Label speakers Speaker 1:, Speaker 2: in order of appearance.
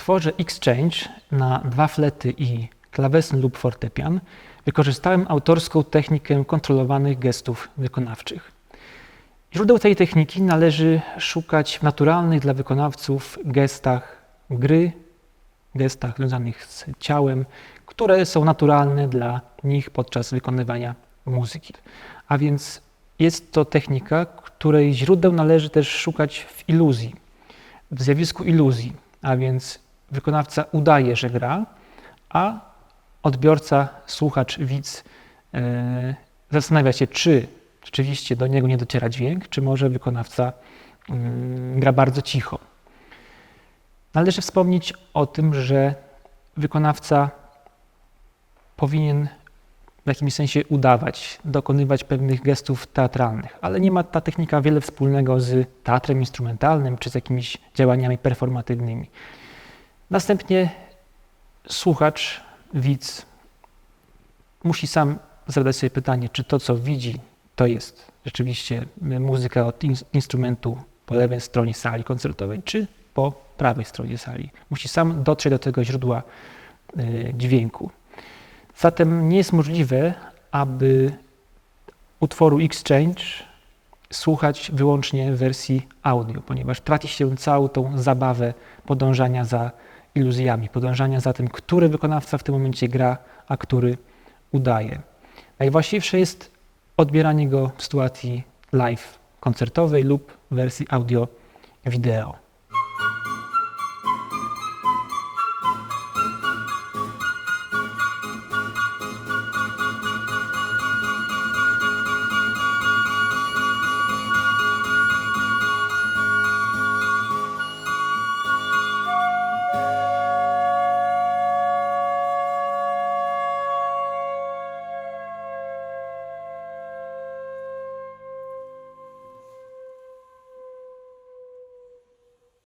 Speaker 1: utworze Exchange na 2 flety i klawesyn lub fortepian wykorzystałem autorską technikę kontrolowanych gestów wykonawczych. Źródeł tej techniki należy szukać w naturalnych dla wykonawców gestach gry, gestach związanych z ciałem, które są naturalne dla nich podczas wykonywania muzyki. A więc jest to technika, której źródeł należy też szukać w iluzji, w zjawisku iluzji, a więc wykonawca udaje, że gra, a odbiorca, słuchacz, widz zastanawia się, czy rzeczywiście do niego nie dociera dźwięk, czy może wykonawca gra bardzo cicho. Należy wspomnieć o tym, że wykonawca powinien w jakimś sensie udawać, dokonywać pewnych gestów teatralnych, ale nie ma ta technika wiele wspólnego z teatrem instrumentalnym czy z jakimiś działaniami performatywnymi. Następnie słuchacz, widz musi sam zadać sobie pytanie, czy to, co widzi, to jest rzeczywiście muzyka od instrumentu po lewej stronie sali koncertowej, czy po prawej stronie sali. Musi sam dotrzeć do tego źródła dźwięku. Zatem nie jest możliwe, aby utworu Exchange słuchać wyłącznie w wersji audio, ponieważ traci się całą tą zabawę podążania za iluzjami, podążania za tym, który wykonawca w tym momencie gra, a który udaje. Najwłaściwsze jest odbieranie go w sytuacji live koncertowej lub w wersji audio-wideo.